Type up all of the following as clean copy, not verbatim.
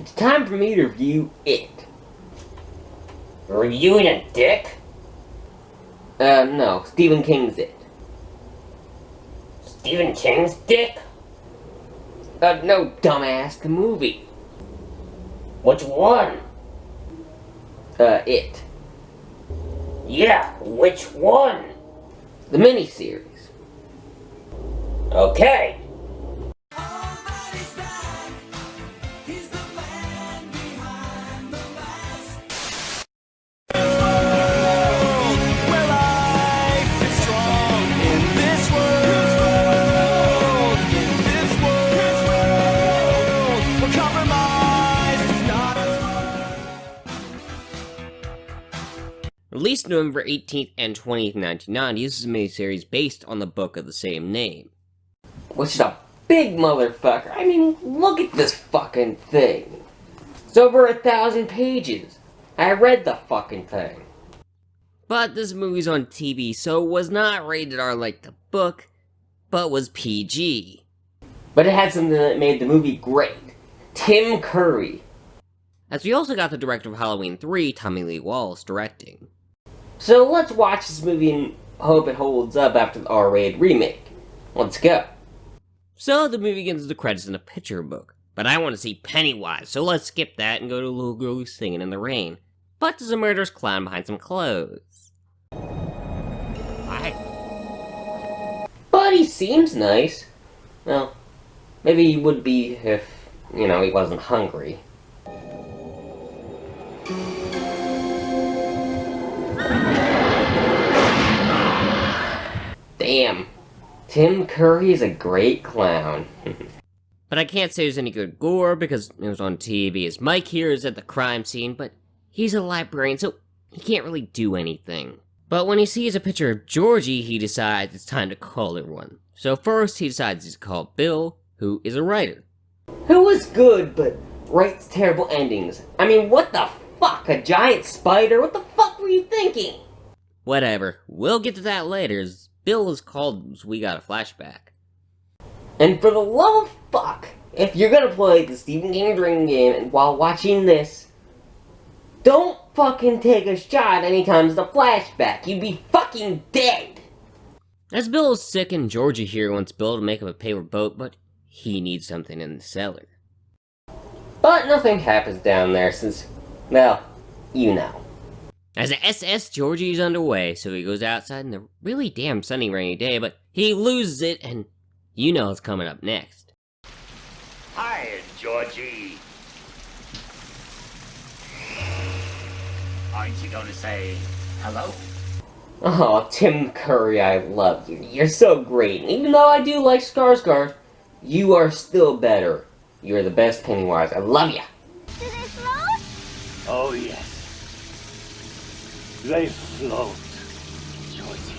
It's time for me to review it. Reviewing a dick? No. Stephen King's It. Stephen King's dick? No, dumbass. The movie. Which one? It. Yeah, which one? The miniseries. Okay. Released November 18th and 20th, 1990, this is a miniseries based on the book of the same name. Which is a big motherfucker. I mean, look at this fucking thing. It's over 1,000 pages. I read the fucking thing. But this movie's on TV, so it was not rated R like the book, but was PG. But it had something that made the movie great. Tim Curry. As we also got the director of Halloween 3, Tommy Lee Wallace, directing. So let's watch this movie and hope it holds up after the R-rated remake. Let's go. So the movie begins with the credits in a picture book. But I want to see Pennywise, so let's skip that and go to a little girl who's singing in the rain. But there's a murderous clown behind some clothes. Hi. But he seems nice. Well, maybe he would be if, he wasn't hungry. Damn. Tim Curry is a great clown. But I can't say there's any good gore because it was on TV, as Mike here is at the crime scene, but he's a librarian, so he can't really do anything. But when he sees a picture of Georgie, he decides it's time to call everyone. So first, he decides he's called Bill, who is a writer. Who is good, but writes terrible endings. I mean, what the fuck? A giant spider? What the fuck were you thinking? Whatever. We'll get to that later, as Bill is called as we got a flashback. And for the love of fuck, if you're gonna play the Stephen King drinking game and while watching this, don't fucking take a shot anytime there's a flashback. You'd be fucking dead. As Bill is sick and Georgie here wants Bill to make him a paper boat, but he needs something in the cellar. But nothing happens down there since, well, you know. As the SS Georgie's underway, so he goes outside in a really damn sunny rainy day, but he loses it and you know what's coming up next. Hi, Georgie. Aren't you going to say hello? Oh, Tim Curry, I love you. You're so great. And even though I do like Skarsgård, you are still better. You're the best Pennywise. I love you. Do they float? Oh, yes. They float, Georgie.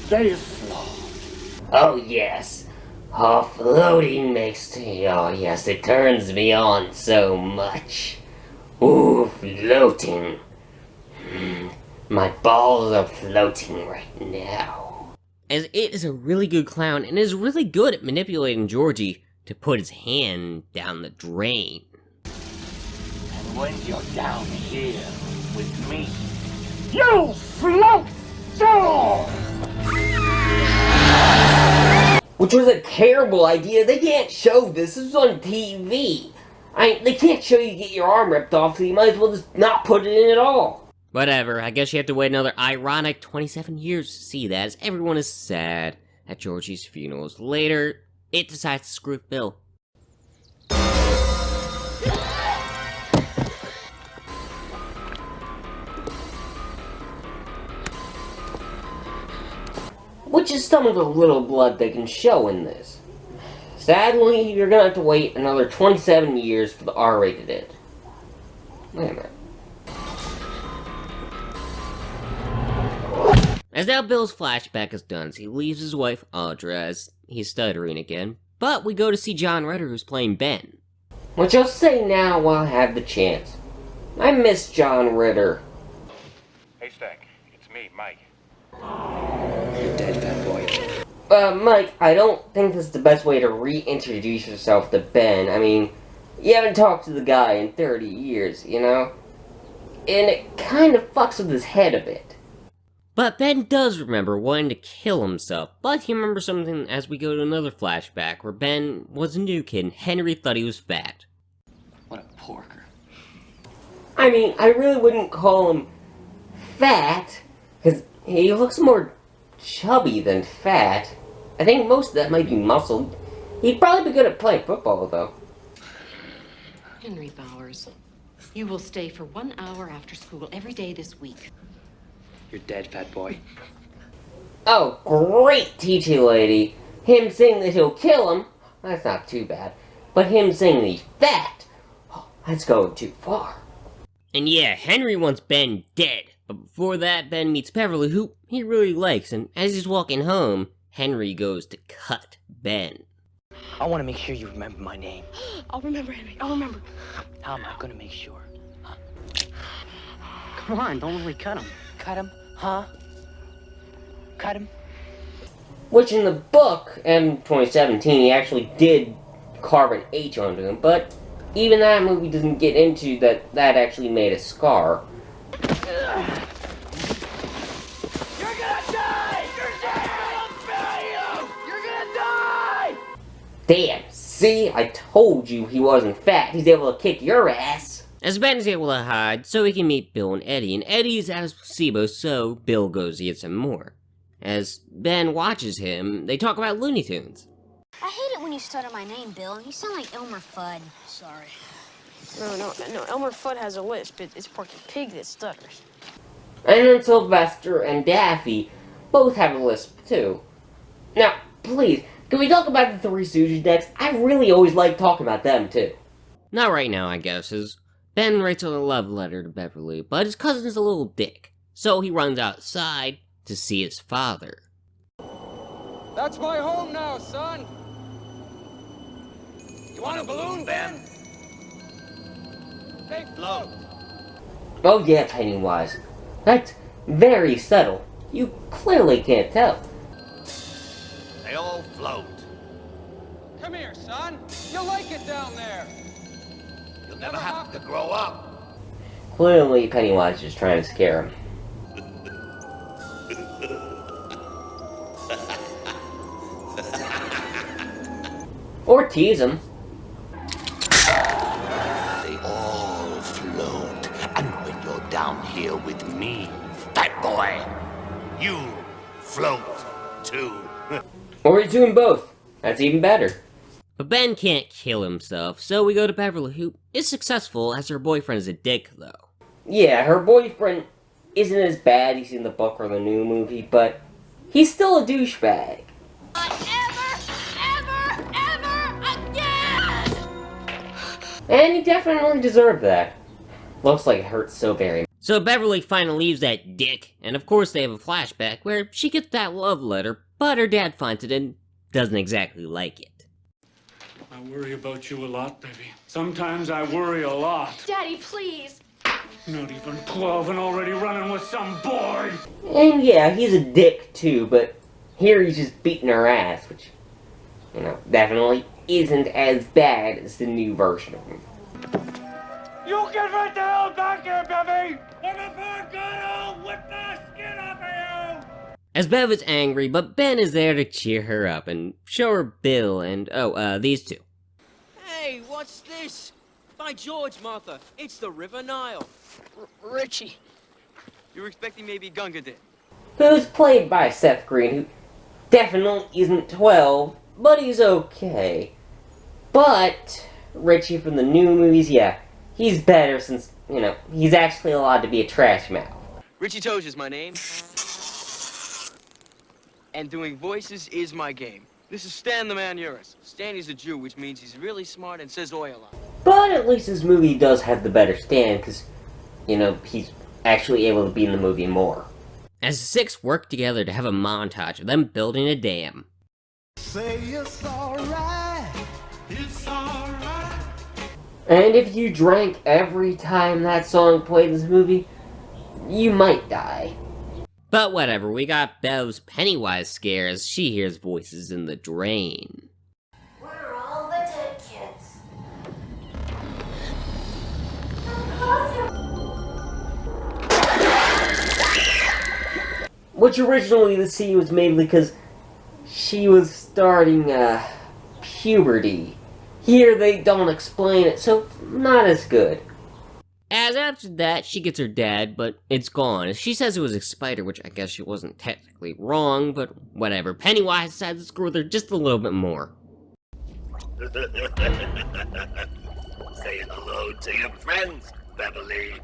They float. Oh, yes. Oh, floating makes me... Oh, yes, it turns me on so much. Ooh, floating. My balls are floating right now. As it is a really good clown and is really good at manipulating Georgie to put his hand down the drain. And when you're down here with me, you float too! Which was a terrible idea. They can't show this. This is on TV. They can't show you get your arm ripped off, so you might as well just not put it in at all. Whatever, I guess you have to wait another ironic 27 years to see that, as everyone is sad at Georgie's funerals. Later, it decides to screw with Bill. Which is some of the little blood they can show in this. Sadly, you're gonna have to wait another 27 years for the R-rated it. Wait a minute. As now Bill's flashback is done, he leaves his wife Audra as he's stuttering again, but we go to see John Ritter who's playing Ben. Which I'll say now while I have the chance. I miss John Ritter. Hey, Stank. It's me, Mike. You're dead, fat boy. Mike, I don't think this is the best way to reintroduce yourself to Ben. I mean, You haven't talked to the guy in 30 years, you know? And it kind of fucks with his head a bit. But Ben does remember wanting to kill himself, but he remembers something as we go to another flashback where Ben was a new kid and Henry thought he was fat. What a porker. I mean, I really wouldn't call him fat, because he looks more chubby than fat. I think most of that might be muscle. He'd probably be good at playing football, though. Henry Bowers, you will stay for 1 hour after school every day this week. You're dead, fat boy. Oh, great teaching lady. Him saying that he'll kill him, that's not too bad. But him saying that he's fat, oh, that's going too far. And yeah, Henry wants Ben dead. But before that, Ben meets Beverly, who he really likes. And as he's walking home, Henry goes to cut Ben. I want to make sure you remember my name. I'll remember, Henry. I'll remember. How am I going to make sure? Huh? Come on, don't really cut him. Cut him? Huh? Cut him? Which in the book, M2017, he actually did carve an H onto him, but even that movie doesn't get into that actually made a scar. You're gonna die! You're dead! I'll bury you! You're gonna die! Damn, see? I told you he wasn't fat. He's able to kick your ass. As Ben is able to hide, so he can meet Bill and Eddie, and Eddie's out of placebo, so Bill goes to get some more. As Ben watches him, they talk about Looney Tunes. I hate it when you stutter my name, Bill. You sound like Elmer Fudd. Sorry. No, Elmer Fudd has a lisp. It's Porky Pig that stutters. And then Sylvester and Daffy both have a lisp, too. Now, please, can we talk about the Three Stooges next? I really always like talking about them, too. Not right now, I guess, as Ben writes a love letter to Beverly, but his cousin is a little dick, so he runs outside to see his father. That's my home now, son. You want a balloon, Ben? They float. Oh yeah, Pennywise. That's very subtle. You clearly can't tell. They all float. Come here, son. You'll like it down there. You'll never have to grow up. Clearly, Pennywise is trying to scare him. Or tease him. They all float. And when you're down here with me, fat boy, you float too. Or he's doing both. That's even better. But Ben can't kill himself, so we go to Beverly, who is successful as her boyfriend is a dick, though. Yeah, her boyfriend isn't as bad as in the book or the new movie, but he's still a douchebag. And he definitely deserved that. Looks like it hurts so very much. So Beverly finally leaves that dick, and of course they have a flashback where she gets that love letter, but her dad finds it and doesn't exactly like it. I worry about you a lot, baby. Sometimes I worry a lot. Daddy, please. Not even 12 and already running with some boy! And yeah, he's a dick too, but here he's just beating her ass, which, you know, definitely isn't as bad as the new version of him. You get right the hell back here, baby! Or before God, I'll whip the skin off of you! As Bev is angry, but Ben is there to cheer her up and show her Bill and, these two. Hey, what's this? By George, Martha, it's the River Nile. Richie. You were expecting maybe Gunga Din. Who's played by Seth Green, who definitely isn't 12, but he's okay. But Richie from the new movies, yeah, he's better since, you know, he's actually allowed to be a trash mouth. Richie Toge is my name. And doing voices is my game. This is Stan the Man Uris. Stan is a Jew, which means he's really smart and says oi a lot. But at least this movie does have the better stand, because, you know, he's actually able to be in the movie more. As the six work together to have a montage of them building a dam. Say it's alright. It's alright. And if you drank every time that song played in this movie, you might die. But whatever, we got Bev's Pennywise scare as she hears voices in the drain. Where are all the dead kids? which originally the scene was mainly because she was starting puberty. Here they don't explain it, so not as good. As after that, she gets her dad, but it's gone. She says it was a spider, which I guess she wasn't technically wrong, but whatever. Pennywise decides to screw with her just a little bit more. Say hello to your friends, Beverly.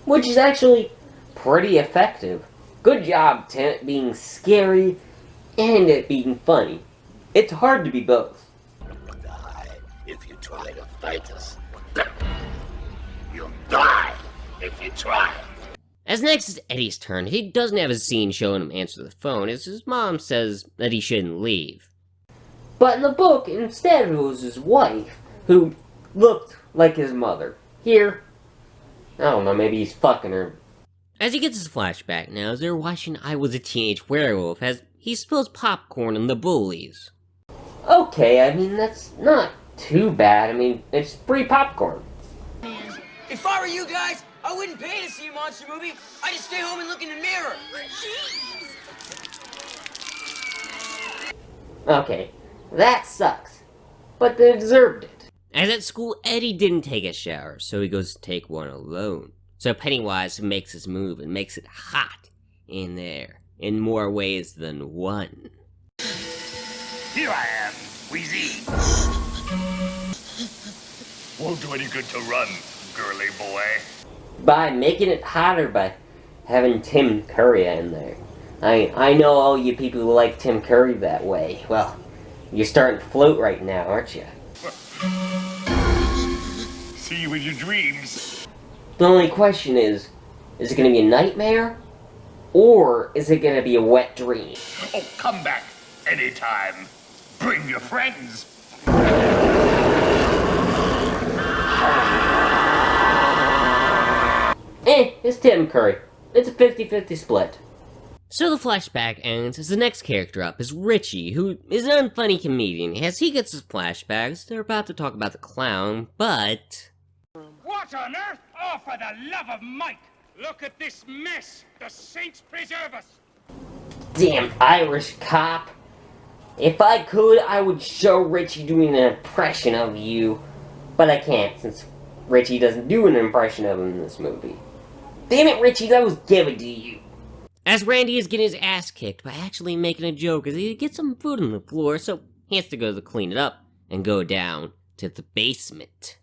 Which is actually pretty effective. Good job, Tim, being scary and it being funny. It's hard to be both. Die if you try to fight us. You'll die if you try. As next is Eddie's turn, he doesn't have a scene showing him answer the phone, as his mom says that he shouldn't leave. But in the book, instead it was his wife, who looked like his mother. Here, I don't know, maybe he's fucking her. As he gets his flashback now, as they're watching I Was a Teenage Werewolf, as he spills popcorn on the bullies. Okay, I mean, that's not too bad. I mean, it's free popcorn. If I were you guys, I wouldn't pay to see a monster movie. I'd just stay home and look in the mirror. Okay, that sucks. But they deserved it. As at school, Eddie didn't take a shower, so he goes to take one alone. So Pennywise makes his move and makes it hot in there, in more ways than one. Here I am, Wheezy. Won't do any good to run, girly boy. By making it hotter by having Tim Curry in there. I know all you people who like Tim Curry that way. Well, you're starting to float right now, aren't you? See you in your dreams. The only question is it gonna be a nightmare? Or is it gonna be a wet dream? Oh, come back anytime. Bring your friends. It's Tim Curry. It's a 50-50 split. So the flashback ends as the next character up is Richie, who is an unfunny comedian. As he gets his flashbacks, they're about to talk about the clown, but... What on earth? Oh, for the love of Mike! Look at this mess! The saints preserve us! Damn Irish cop. If I could, I would show Richie doing an impression of you. But I can't, since Richie doesn't do an impression of him in this movie. Damn it, Richie, that was given to you. As Randy is getting his ass kicked by actually making a joke as he gets some food on the floor, so he has to go to clean it up and go down to the basement.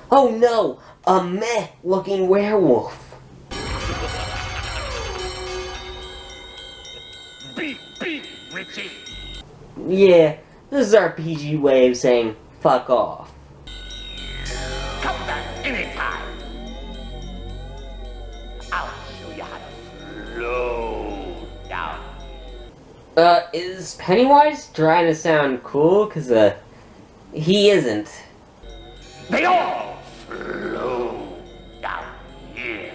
Oh no, a meh-looking werewolf. Beep, beep, Richie. Yeah, this is our PG way of saying fuck off. Come back anytime. I'll show you how to slow down. Is Pennywise trying to sound cool? Cause, he isn't. They all slow down here.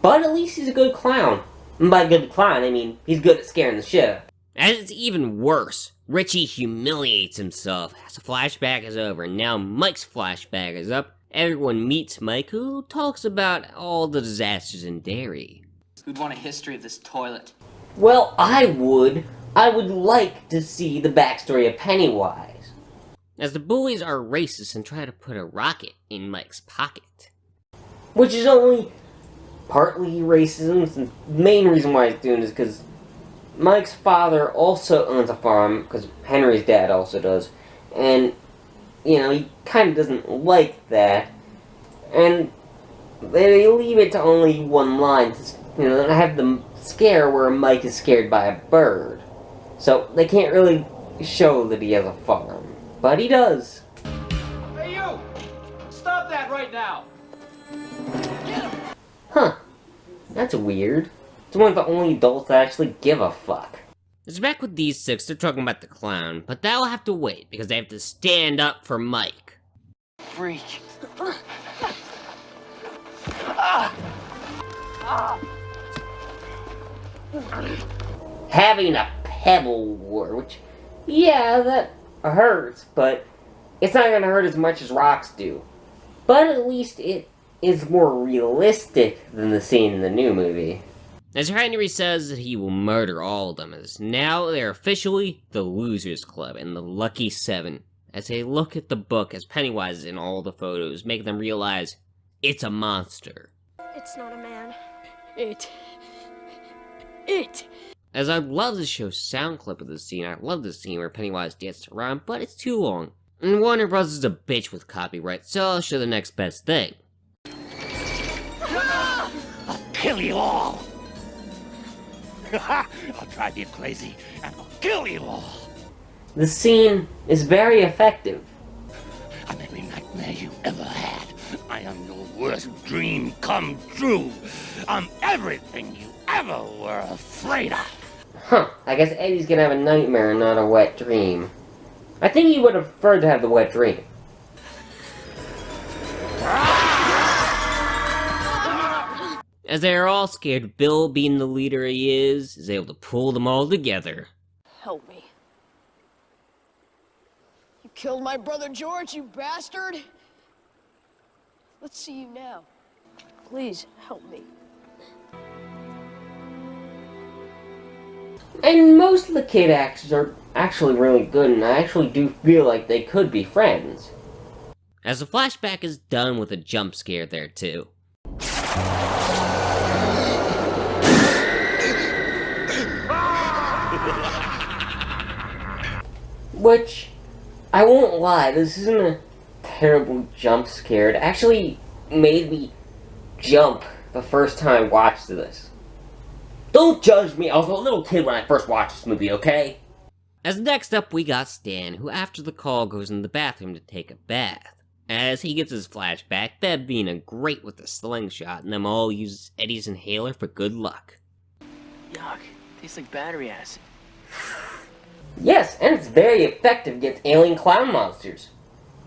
But at least he's a good clown. And by good clown, I mean he's good at scaring the shit out. And it's even worse. Richie humiliates himself as the flashback is over, and now Mike's flashback is up. Everyone meets Mike, who talks about all the disasters in Derry. Who'd want a history of this toilet? Well, I would. I would like to see the backstory of Pennywise. As the bullies are racist and try to put a rocket in Mike's pocket. Which is only partly racism, and the main reason why he's doing it is because Mike's father also owns a farm, because Henry's dad also does, and, you know, he kind of doesn't like that, and they leave it to only one line, you know, and have the scare where Mike is scared by a bird, so they can't really show that he has a farm, but he does. Hey, you! Stop that right now! Huh. That's weird. It's one of the only adults that actually give a fuck. It's back with these six, they're talking about the clown, but that'll have to wait, because they have to stand up for Mike. Freak. having a pebble war, which, yeah, that hurts, but it's not gonna hurt as much as rocks do. But at least it is more realistic than the scene in the new movie. As Henry says that he will murder all of them, as now they're officially the Losers Club and the Lucky Seven, as they look at the book as Pennywise is in all the photos, making them realize it's a monster. It's not a man. It. As I'd love to show sound clip of this scene, I love the scene where Pennywise dances around, but it's too long. And Warner Bros. Is a bitch with copyright, so I'll show the next best thing. I'll kill you all! I'll drive you crazy and I'll kill you all! The scene is very effective. I'm every nightmare you ever had. I am your worst dream come true. I'm everything you ever were afraid of. Huh, I guess Eddie's gonna have a nightmare and not a wet dream. I think he would have preferred to have the wet dream. As they are all scared, Bill, being the leader he is able to pull them all together. Help me. You killed my brother George, you bastard! Let's see you now. Please, help me. And most of the kid actors are actually really good, and I actually do feel like they could be friends. As the flashback is done with a jump scare there too. Which, I won't lie, this isn't a terrible jump scare. It actually made me jump the first time I watched this. Don't judge me, I was a little kid when I first watched this movie, okay? As next up we got Stan, who after the call goes in the bathroom to take a bath. As he gets his flashback, Bev being a great with the slingshot, and them all use Eddie's inhaler for good luck. Yuck, tastes like battery acid. Yes, and it's very effective against alien clown monsters.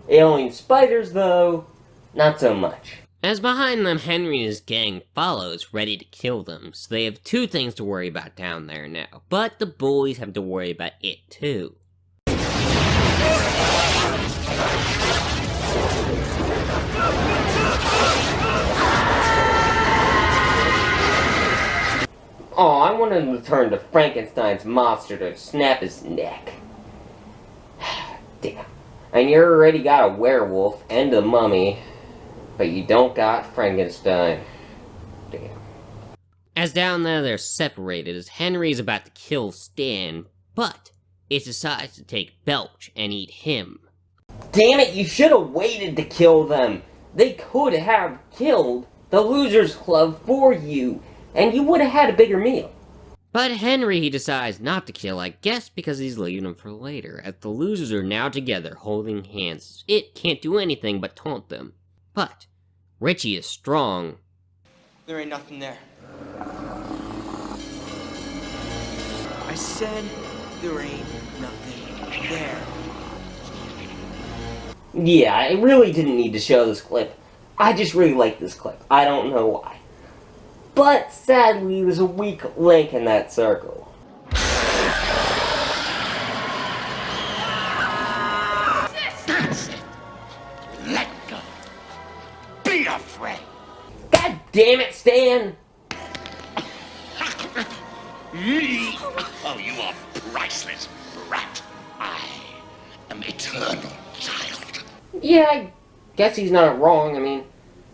Alien spiders, though, not so much. As behind them, Henry and his gang follows, ready to kill them, so they have two things to worry about down there now. But the bullies have to worry about it, too. Oh, I want him to turn to Frankenstein's monster to snap his neck. Damn. And you already got a werewolf and a mummy, but you don't got Frankenstein. Damn. As down there they're separated, as Henry's about to kill Stan, but it decides to take Belch and eat him. Damn it, you should have waited to kill them! They could have killed the Losers Club for you, and you would have had a bigger meal. But Henry, he decides not to kill, I guess because he's leaving them for later, as the losers are now together, holding hands. It can't do anything but taunt them. But Richie is strong. There ain't nothing there. I said there ain't nothing there. Yeah, I really didn't need to show this clip. I just really like this clip. I don't know why. But sadly, there's a weak link in that circle. That's it. Let go. Be afraid. God damn it, Stan! Me? Oh, you are priceless, brat. I am eternal, child. Yeah, I guess he's not wrong. I mean,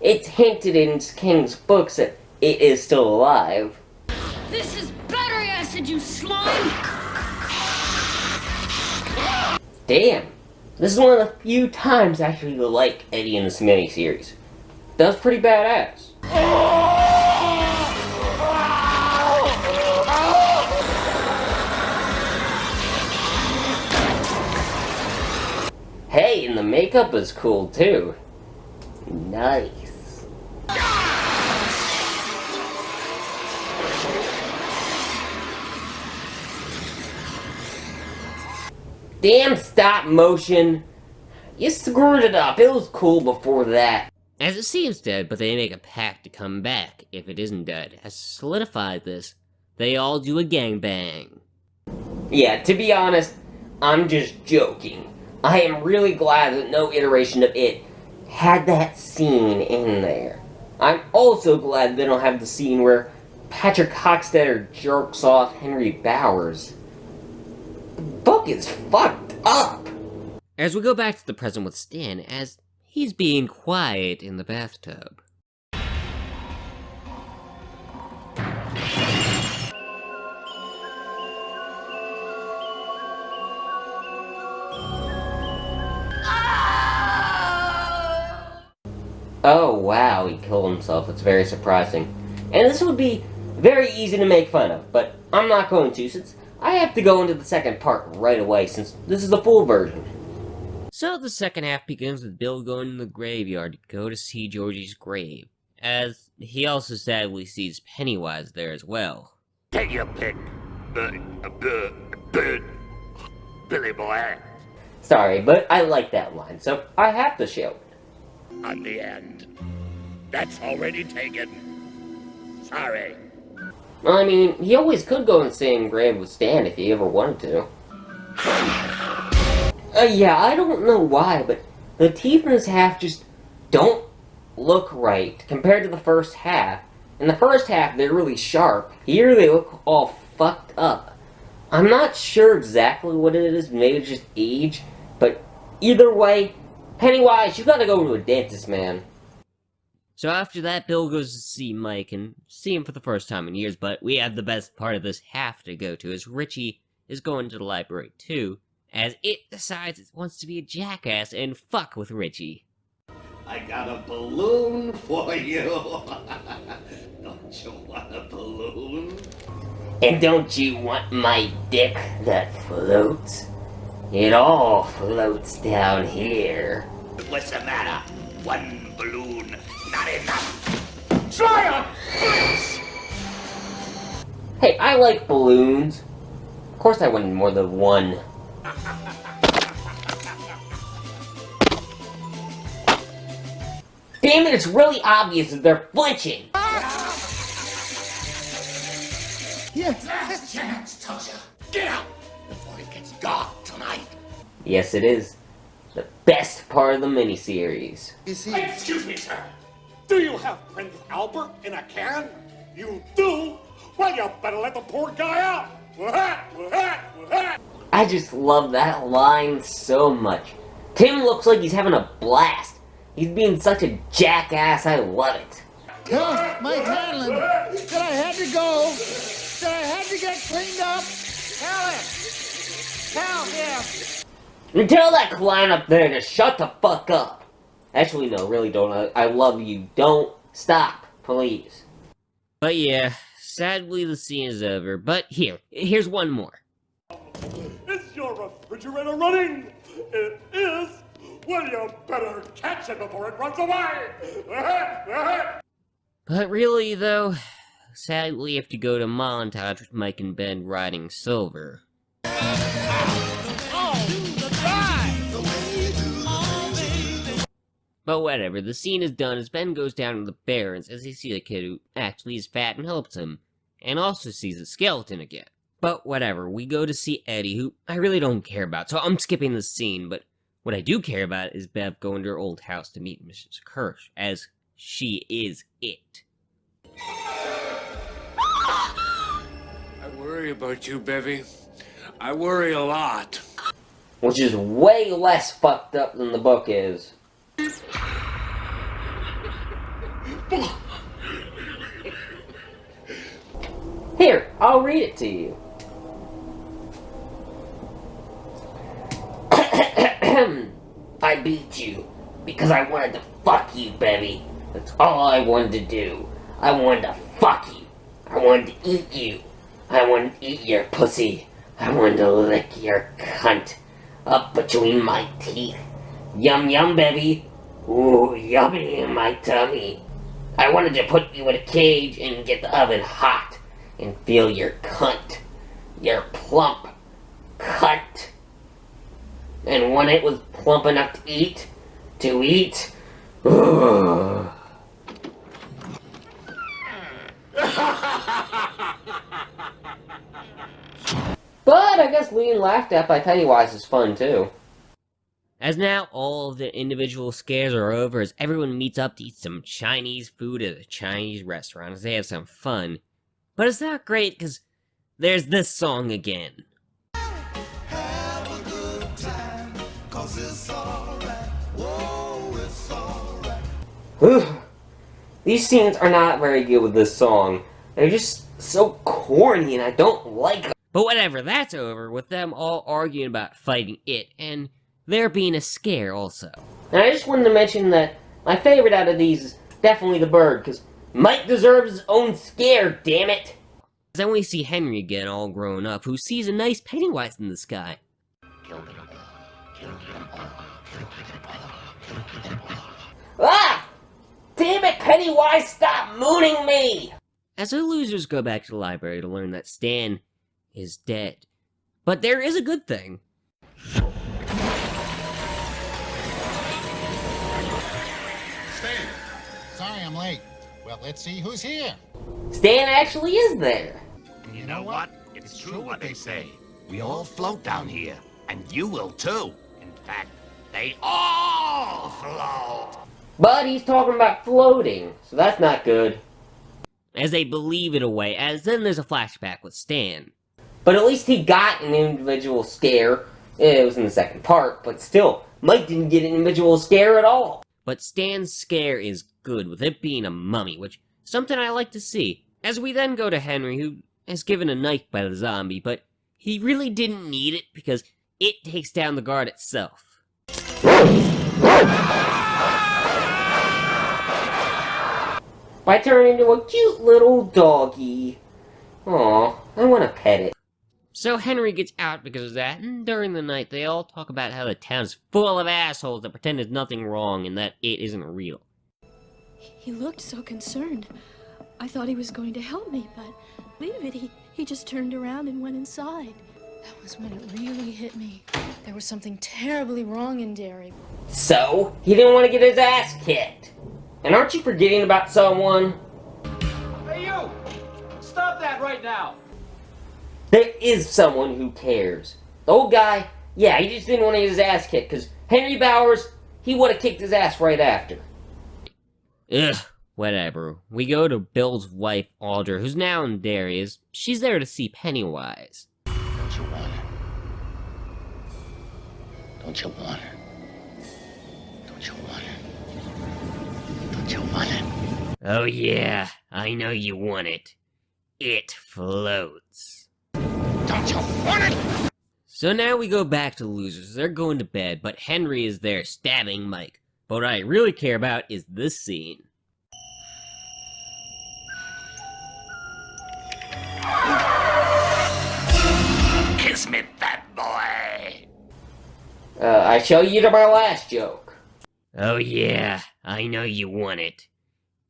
it's hinted in King's books that it is still alive. This is battery acid, you slime! Damn. This is one of the few times I actually like Eddie in this miniseries. That's pretty badass. Hey, and the makeup is cool too. Nice. Damn stop motion. You screwed it up. It was cool before that. As it seems dead, but they make a pact to come back if it isn't dead. As to solidify this, they all do a gangbang. Yeah, to be honest, I'm just joking. I am really glad that no iteration of it had that scene in there. I'm also glad they don't have the scene where Patrick Hockstetter jerks off Henry Bowers. The book is fucked up. As we go back to the present with Stan, as he's being quiet in the bathtub. Oh wow, he killed himself. It's very surprising. And this would be very easy to make fun of, but I'm not going to, since I have to go into the second part right away, since this is the full version. So the second half begins with Bill going to the graveyard to go to see Georgie's grave, as he also sadly sees Pennywise there as well. Take your pick, Billy boy. Sorry, but I like that line, so I have to show it. On the end. That's already taken. Sorry. Well, I mean, he always could go in the same grave with Stan if he ever wanted to. Yeah, I don't know why, but the teeth in this half just don't look right compared to the first half. In the first half, they're really sharp. Here, they look all fucked up. I'm not sure exactly what it is, maybe it's just age, but either way, Pennywise, you gotta go to a dentist, man. So after that, Bill goes to see Mike and see him for the first time in years, but we have the best part of this half to go to, as Richie is going to the library too, as it decides it wants to be a jackass and fuck with Richie. I got a balloon for you. Don't you want a balloon? And don't you want my dick that floats? It all floats down here. What's the matter? One balloon, not enough. Try Hey, I like balloons. Of course I wanted more than one. Damn it, it's really obvious that they're flinching. Yes. Last chance, Tasha. Get out before it gets dark tonight. Yes, it is. The best part of the miniseries. Excuse me, sir. Do you have Prince Albert in a can? You do? Well, you better let the poor guy out. I just love that line so much. Tim looks like he's having a blast. He's being such a jackass, I love it. Tell Mike Hanlon that I had to go, that I had to get cleaned up. Tell him. And tell that clown up there to shut the fuck up. Actually, no, really don't. I love you. Don't stop, please. But yeah, sadly the scene is over, but here's one more. Is your refrigerator running? It is. Well, you better catch it before it runs away. But really, though, sadly we have to go to montage with Mike and Ben riding Silver. But whatever, the scene is done as Ben goes down to the Barrens as he sees a kid who actually is fat and helps him, and also sees a skeleton again. But whatever, we go to see Eddie, who I really don't care about, so I'm skipping the scene, but what I do care about is Bev going to her old house to meet Mrs. Kirsch, as she is it. I worry about you, Bevy. I worry a lot. Which is way less fucked up than the book is. Here, I'll read it to you. I beat you because I wanted to fuck you, Bevy. That's all I wanted to do. I wanted to fuck you. I wanted to eat you. I wanted to eat your pussy. I wanted to lick your cunt up between my teeth. Yum yum, Bevy. Ooh, yummy in my tummy. I wanted to put you in a cage and get the oven hot and feel your cunt. Your plump cunt. And when it was plump enough to eat, guess being laughed at by Pennywise is fun too. As now all of the individual scares are over, as everyone meets up to eat some Chinese food at a Chinese restaurant as they have some fun. But it's not great because there's this song again. Have a good time, 'cause it's alright. Whoa, it's alright. These scenes are not very good with this song. They're just so corny and I don't like them. But whatever, that's over with them all arguing about fighting it and there being a scare also. And I just wanted to mention that my favorite out of these is definitely the bird, because Mike deserves his own scare, damn it! Then we see Henry again, all grown up, who sees a nice Pennywise in the sky. Ah! Damn it, Pennywise, stop mooning me! As the losers go back to the library to learn that Stan is dead. But there is a good thing. Stan! Sorry I'm late. Well, let's see who's here. Stan actually is there. You know what? It's true what they say. We all float down here, and you will too. In fact, they all float. But he's talking about floating, so that's not good. As they believe it away, as then there's a flashback with Stan. But at least he got an individual scare. It was in the second part, but still, Mike didn't get an individual scare at all. But Stan's scare is good, with it being a mummy, which is something I like to see. As we then go to Henry, who is given a knife by the zombie, but he really didn't need it because it takes down the guard itself. By turning into a cute little doggy. Aw, I want to pet it. So Henry gets out because of that, and during the night they all talk about how the town is full of assholes that pretend there's nothing wrong and that it isn't real. He looked so concerned. I thought he was going to help me, but leave it, he just turned around and went inside. That was when it really hit me. There was something terribly wrong in Derry. So, he didn't want to get his ass kicked. And aren't you forgetting about someone? Hey, you! Stop that right now! There is someone who cares. The old guy, yeah, he just didn't want to get his ass kicked, because Henry Bowers, he would have kicked his ass right after. Ugh, whatever. We go to Bill's wife, Audra, who's now in Derry. She's there to see Pennywise. Don't you want her? Don't you want her? Don't you want her? Don't you want it? Oh yeah, I know you want it. It floats. Don't you want it? So now we go back to the losers. They're going to bed, but Henry is there stabbing Mike. But what I really care about is this scene. Kiss me, fat boy. I show you to my last joke. Oh yeah, I know you want it.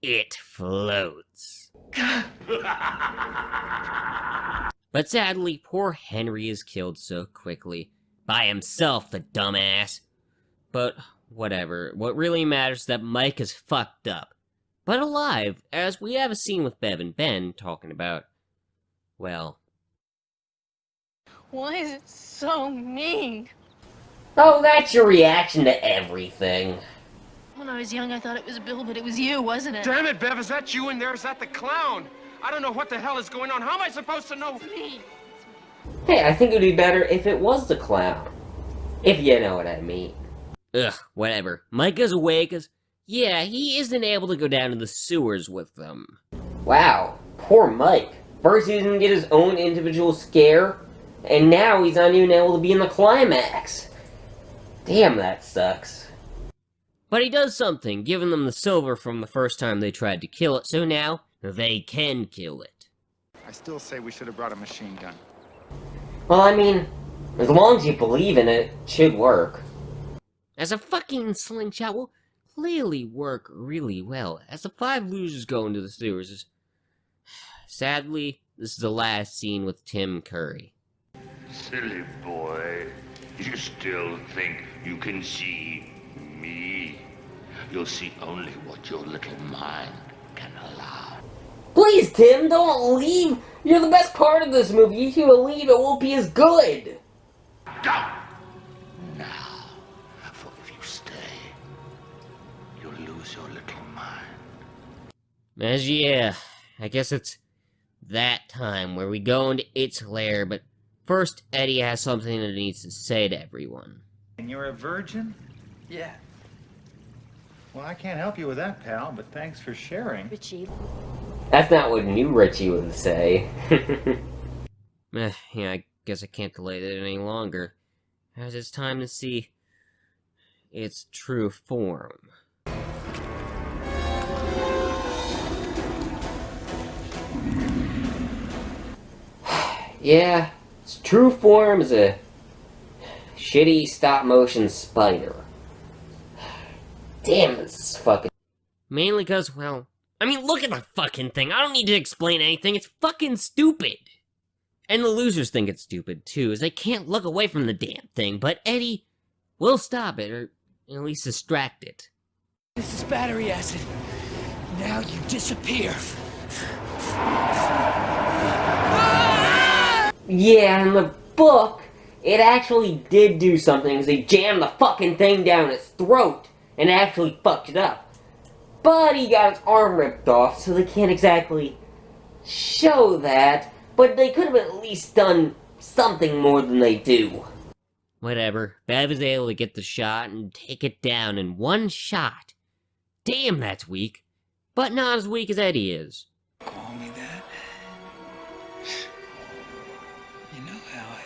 It floats. But sadly, poor Henry is killed so quickly. By himself, the dumbass. But whatever. What really matters is that Mike is fucked up. But alive, as we have a scene with Bev and Ben talking about, well... Why is it so mean? Oh, that's your reaction to everything. When I was young, I thought it was Bill, but it was you, wasn't it? Damn it, Bev, is that you in there? Is that the clown? I don't know what the hell is going on. How am I supposed to know? Hey, I think it would be better if it was the clown. If you know what I mean. Ugh, whatever. Mike goes away because, yeah, he isn't able to go down to the sewers with them. Wow, poor Mike. First he didn't get his own individual scare, and now he's not even able to be in the climax. Damn, that sucks. But he does something, giving them the silver from the first time they tried to kill it, so now they can kill it. I still say we should have brought a machine gun. Well, I mean, as long as you believe in it, it should work. As a fucking slingshot will clearly work really well, as the 5 losers go into the sewers. Sadly, this is the last scene with Tim Curry. Silly boy, you still think you can see me? You'll see only what your little mind can allow. Please, Tim, don't leave! You're the best part of this movie. If you leave, it won't be as good! Go! Now, for if you stay, you'll lose your little mind. Yeah, I guess it's that time where we go into its lair, but first Eddie has something that he needs to say to everyone. And you're a virgin? Yeah. Well, I can't help you with that, pal, but thanks for sharing. Richie. That's not what new Richie would say. Yeah, I guess I can't delay it any longer, as it's time to see its true form. Yeah, its true form is a shitty stop-motion spider. Damn, this is fucking... Mainly because, well, I mean, look at the fucking thing. I don't need to explain anything. It's fucking stupid. And the losers think it's stupid, too, as they can't look away from the damn thing, but Eddie will stop it, or at least distract it. This is battery acid. Now you disappear. Yeah, in the book, it actually did do something, because they jammed the fucking thing down its throat, and actually fucked it up. But he got its arm ripped off, so they can't exactly show that, but they could have at least done something more than they do. Whatever, Bev is able to get the shot and take it down in one shot. Damn, that's weak. But not as weak as Eddie is. Call me that? You know how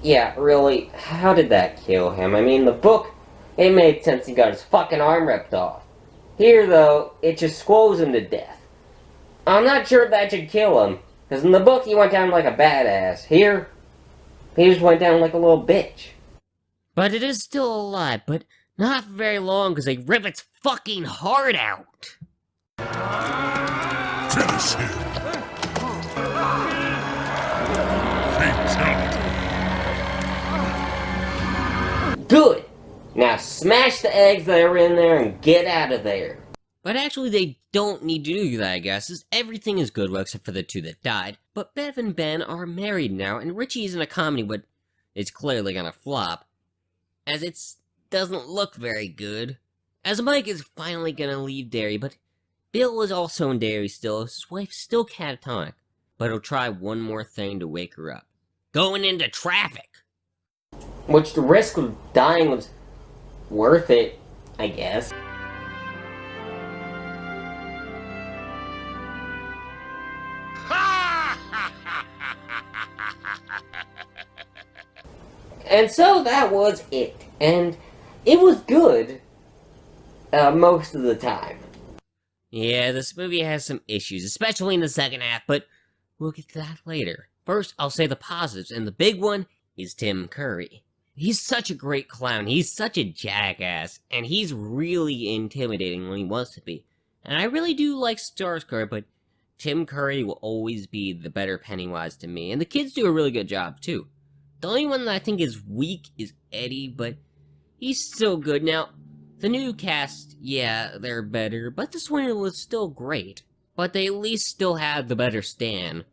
Yeah, really, how did that kill him? I mean, the book, it made sense he got his fucking arm ripped off. Here, though, it just squoze him to death. I'm not sure if that should kill him, because in the book he went down like a badass. Here, he just went down like a little bitch. But it is still alive, but not for very long, because they rip its fucking heart out. Finish him. Fatality. Good! Now smash the eggs that are in there and get out of there. But actually they don't need to do that, I guess, as everything is good, well, except for the two that died. But Bev and Ben are married now, and Richie is in a comedy, but it's clearly gonna flop, as it doesn't look very good. As Mike is finally gonna leave Derry, but Bill is also in Derry still, his wife's still catatonic. But he'll try one more thing to wake her up. Going into traffic! Which the risk of dying was worth it, I guess. And so that was it. And it was good most of the time. Yeah, this movie has some issues, especially in the second half, but we'll get to that later. First, I'll say the positives, and the big one is Tim Curry. He's such a great clown, he's such a jackass, and he's really intimidating when he wants to be. And I really do like Skarsgård, but Tim Curry will always be the better Pennywise to me, and the kids do a really good job, too. The only one that I think is weak is Eddie, but he's still good. Now, the new cast, yeah, they're better, but this one was still great. But they at least still had the better Stan.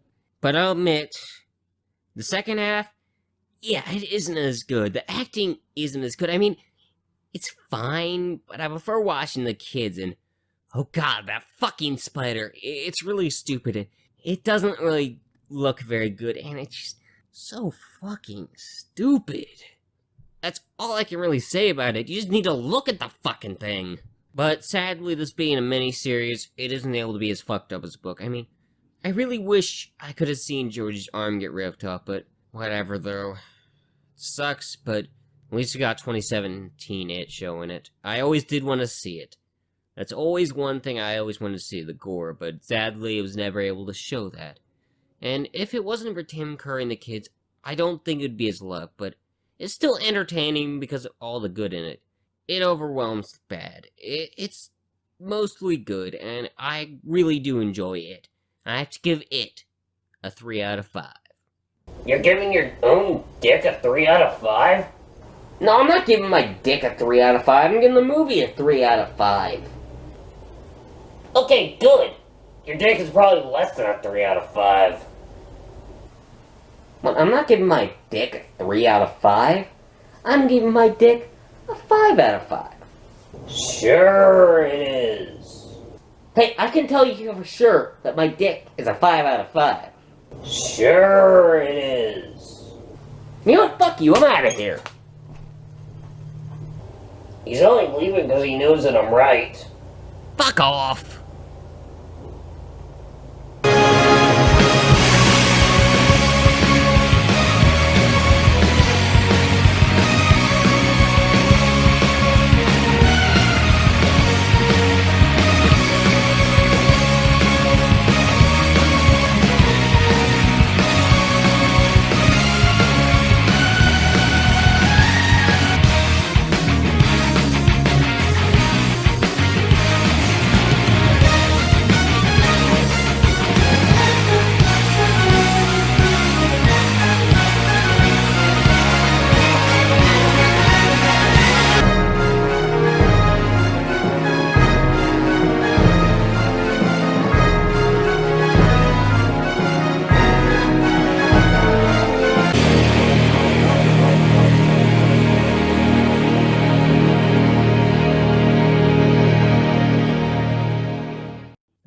But I'll admit, the second half, yeah, it isn't as good. The acting isn't as good. I mean, it's fine, but I prefer watching the kids, and oh god, that fucking spider, it's really stupid. It doesn't really look very good, and it's just so fucking stupid. That's all I can really say about it. You just need to look at the fucking thing. But sadly, this being a miniseries, it isn't able to be as fucked up as a book. I mean, I really wish I could have seen George's arm get ripped off, but whatever though. It sucks, but at least we got 2017 It showing it. I always did want to see it. That's always one thing I always wanted to see, the gore, but sadly it was never able to show that. And if it wasn't for Tim Curry and the kids, I don't think it would be as loved, but it's still entertaining because of all the good in it. It overwhelms the bad. It's mostly good, and I really do enjoy it. I have to give it a 3 out of 5. You're giving your own dick a 3 out of 5? No, I'm not giving my dick a 3 out of 5. I'm giving the movie a 3 out of 5. Okay, good. Your dick is probably less than a 3 out of 5. Well, I'm not giving my dick a 3 out of 5. I'm giving my dick a 5 out of 5. Sure it is. Hey, I can tell you for sure that my dick is a 5 out of 5. Sure it is. You know what? Fuck you, I'm out of here. He's only leaving because he knows that I'm right. Fuck off!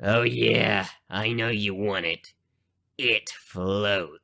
Oh yeah, I know you want it. It floats.